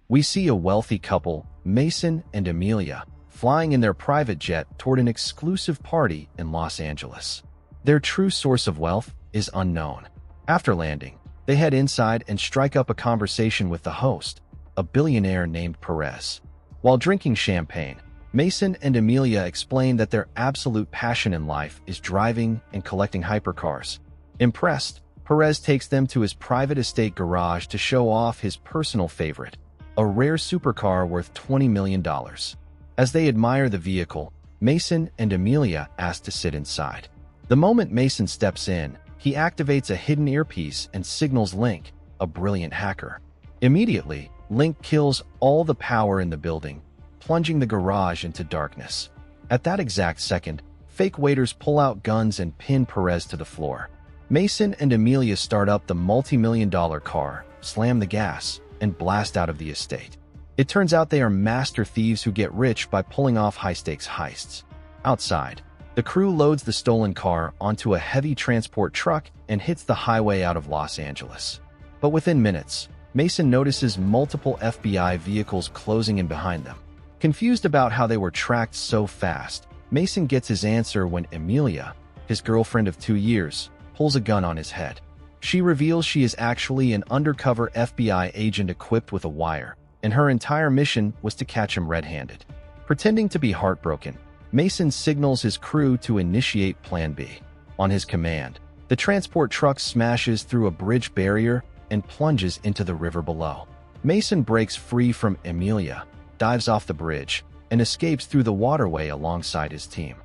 We see a wealthy couple, Mason and Amelia, flying in their private jet toward an exclusive party in Los Angeles. Their true source of wealth is unknown. After landing, they head inside and strike up a conversation with the host, a billionaire named Perez. While drinking champagne, Mason and Amelia explain that their absolute passion in life is driving and collecting hypercars. Impressed, Perez takes them to his private estate garage to show off his personal favorite, a rare supercar worth $20 million. As they admire the vehicle, Mason and Amelia ask to sit inside. The moment Mason steps in, he activates a hidden earpiece and signals Link, a brilliant hacker. Immediately, Link kills all the power in the building, plunging the garage into darkness. At that exact second, fake waiters pull out guns and pin Perez to the floor. Mason and Amelia start up the multi-million-dollar car, slam the gas, and blast out of the estate. It turns out they are master thieves who get rich by pulling off high-stakes heists. Outside, the crew loads the stolen car onto a heavy transport truck and hits the highway out of Los Angeles. But within minutes, Mason notices multiple FBI vehicles closing in behind them. Confused about how they were tracked so fast, Mason gets his answer when Amelia, his girlfriend of 2 years, pulls a gun on his head. She reveals she is actually an undercover FBI agent equipped with a wire, and her entire mission was to catch him red-handed. Pretending to be heartbroken, Mason signals his crew to initiate Plan B. On his command, the transport truck smashes through a bridge barrier and plunges into the river below. Mason breaks free from Amelia, dives off the bridge, and escapes through the waterway alongside his team.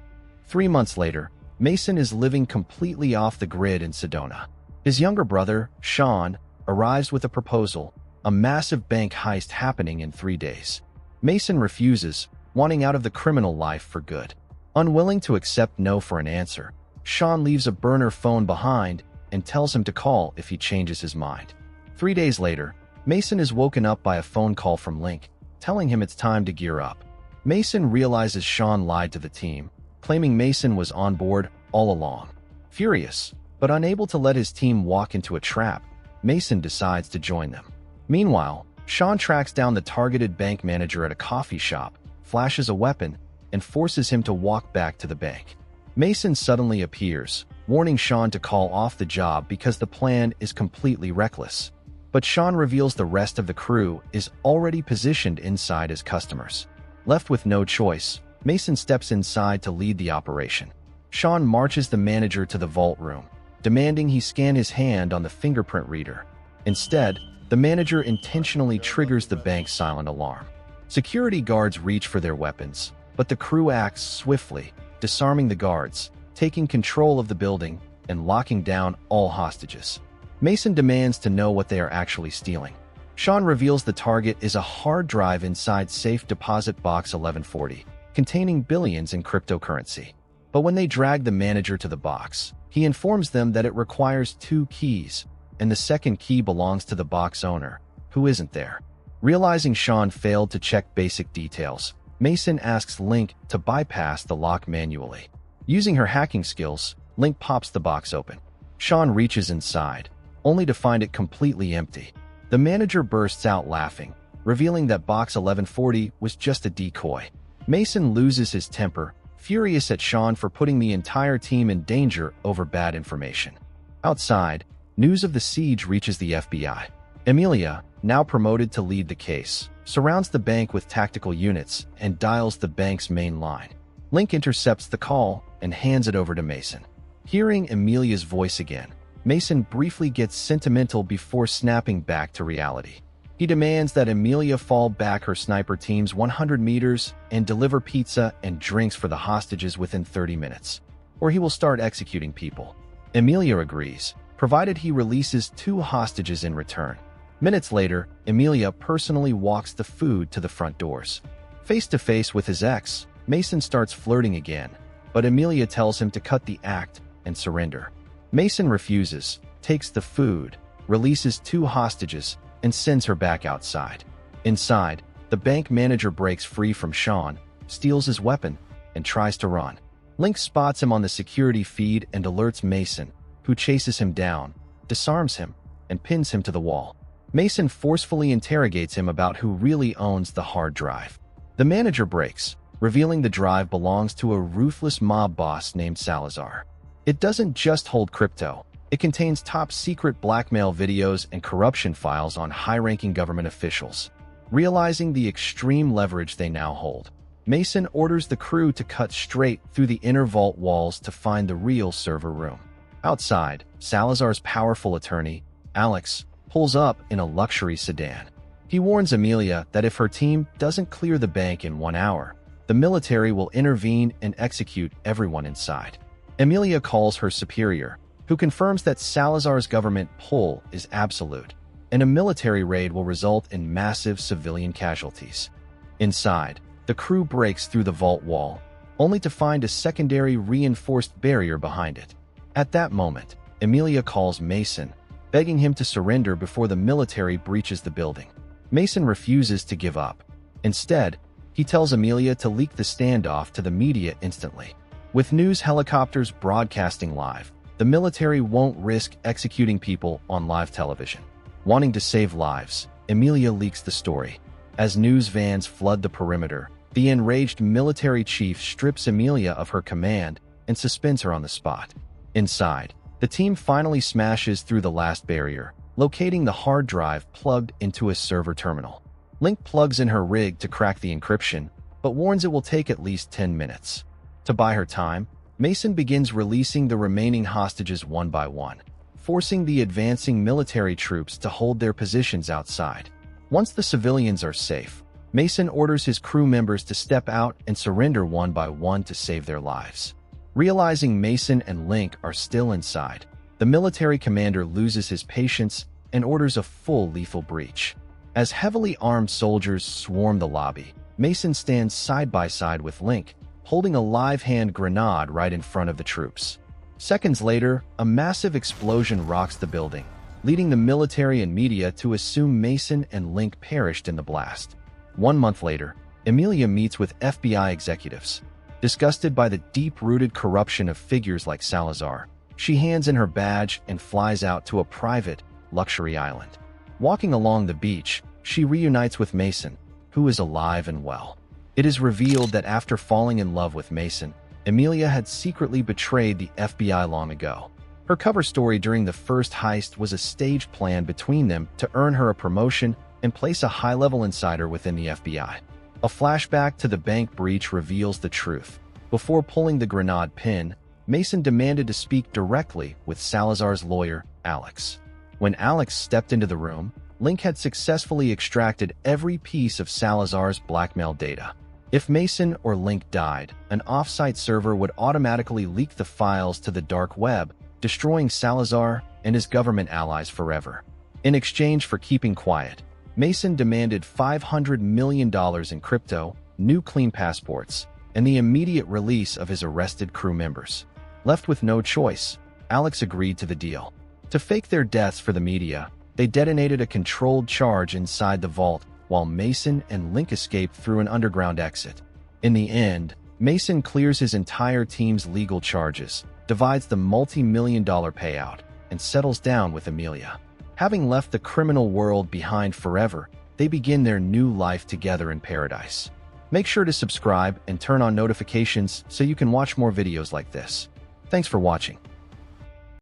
3 months later, Mason is living completely off the grid in Sedona. His younger brother, Sean, arrives with a proposal, a massive bank heist happening in 3 days. Mason refuses, wanting out of the criminal life for good. Unwilling to accept no for an answer, Sean leaves a burner phone behind and tells him to call if he changes his mind. 3 days later, Mason is woken up by a phone call from Link, telling him it's time to gear up. Mason realizes Sean lied to the team, claiming Mason was on board all along. Furious, but unable to let his team walk into a trap, Mason decides to join them. Meanwhile, Sean tracks down the targeted bank manager at a coffee shop, flashes a weapon, and forces him to walk back to the bank. Mason suddenly appears, warning Sean to call off the job because the plan is completely reckless. But Sean reveals the rest of the crew is already positioned inside as customers. Left with no choice, Mason steps inside to lead the operation. Sean marches the manager to the vault room, demanding he scan his hand on the fingerprint reader. Instead, the manager intentionally triggers the bank's silent alarm. Security guards reach for their weapons, but the crew acts swiftly, disarming the guards, taking control of the building, and locking down all hostages. Mason demands to know what they are actually stealing. Sean reveals the target is a hard drive inside safe deposit box 1140, containing billions in cryptocurrency. But when they drag the manager to the box, he informs them that it requires 2 keys, and the second key belongs to the box owner, who isn't there. Realizing Sean failed to check basic details, Mason asks Link to bypass the lock manually. Using her hacking skills, Link pops the box open. Sean reaches inside, only to find it completely empty. The manager bursts out laughing, revealing that box 1140 was just a decoy. Mason loses his temper, furious at Sean for putting the entire team in danger over bad information. Outside, news of the siege reaches the FBI. Amelia, now promoted to lead the case, surrounds the bank with tactical units and dials the bank's main line. Link intercepts the call and hands it over to Mason. Hearing Amelia's voice again, Mason briefly gets sentimental before snapping back to reality. He demands that Amelia fall back her sniper team's 100 meters and deliver pizza and drinks for the hostages within 30 minutes, or he will start executing people. Amelia agrees, provided he releases 2 hostages in return. Minutes later, Amelia personally walks the food to the front doors. Face to face with his ex, Mason starts flirting again, but Amelia tells him to cut the act and surrender. Mason refuses, takes the food, releases 2 hostages, and sends her back outside. Inside, the bank manager breaks free from Sean, steals his weapon, and tries to run. Link spots him on the security feed and alerts Mason, who chases him down, disarms him, and pins him to the wall. Mason forcefully interrogates him about who really owns the hard drive. The manager breaks, revealing the drive belongs to a ruthless mob boss named Salazar. It doesn't just hold crypto. It contains top-secret blackmail videos and corruption files on high-ranking government officials. Realizing the extreme leverage they now hold, Mason orders the crew to cut straight through the inner vault walls to find the real server room. Outside, Salazar's powerful attorney, Alex, pulls up in a luxury sedan. He warns Amelia that if her team doesn't clear the bank in 1 hour, the military will intervene and execute everyone inside. Amelia calls her superior, who confirms that Salazar's government pull is absolute, and a military raid will result in massive civilian casualties. Inside, the crew breaks through the vault wall, only to find a secondary reinforced barrier behind it. At that moment, Amelia calls Mason, begging him to surrender before the military breaches the building. Mason refuses to give up. Instead, he tells Amelia to leak the standoff to the media instantly. With news helicopters broadcasting live, the military won't risk executing people on live television. Wanting to save lives, Amelia leaks the story. As news vans flood the perimeter, the enraged military chief strips Amelia of her command and suspends her on the spot. Inside, the team finally smashes through the last barrier, locating the hard drive plugged into a server terminal. Link plugs in her rig to crack the encryption, but warns it will take at least 10 minutes. To buy her time, Mason begins releasing the remaining hostages one by one, forcing the advancing military troops to hold their positions outside. Once the civilians are safe, Mason orders his crew members to step out and surrender one by one to save their lives. Realizing Mason and Link are still inside, the military commander loses his patience and orders a full lethal breach. As heavily armed soldiers swarm the lobby, Mason stands side by side with Link, holding a live-hand grenade right in front of the troops. Seconds later, a massive explosion rocks the building, leading the military and media to assume Mason and Link perished in the blast. 1 month later, Amelia meets with FBI executives. Disgusted by the deep-rooted corruption of figures like Salazar, she hands in her badge and flies out to a private, luxury island. Walking along the beach, she reunites with Mason, who is alive and well. It is revealed that after falling in love with Mason, Amelia had secretly betrayed the FBI long ago. Her cover story during the first heist was a staged plan between them to earn her a promotion and place a high-level insider within the FBI. A flashback to the bank breach reveals the truth. Before pulling the grenade pin, Mason demanded to speak directly with Salazar's lawyer, Alex. When Alex stepped into the room, Link had successfully extracted every piece of Salazar's blackmail data. If Mason or Link died, an off-site server would automatically leak the files to the dark web, destroying Salazar and his government allies forever. In exchange for keeping quiet, Mason demanded $500 million in crypto, new clean passports, and the immediate release of his arrested crew members. Left with no choice, Alex agreed to the deal. To fake their deaths for the media, they detonated a controlled charge inside the vault, while Mason and Link escaped through an underground exit. In the end, Mason clears his entire team's legal charges, divides the multi-million-dollar payout, and settles down with Amelia. Having left the criminal world behind forever, they begin their new life together in paradise. Make sure to subscribe and turn on notifications so you can watch more videos like this. Thanks for watching.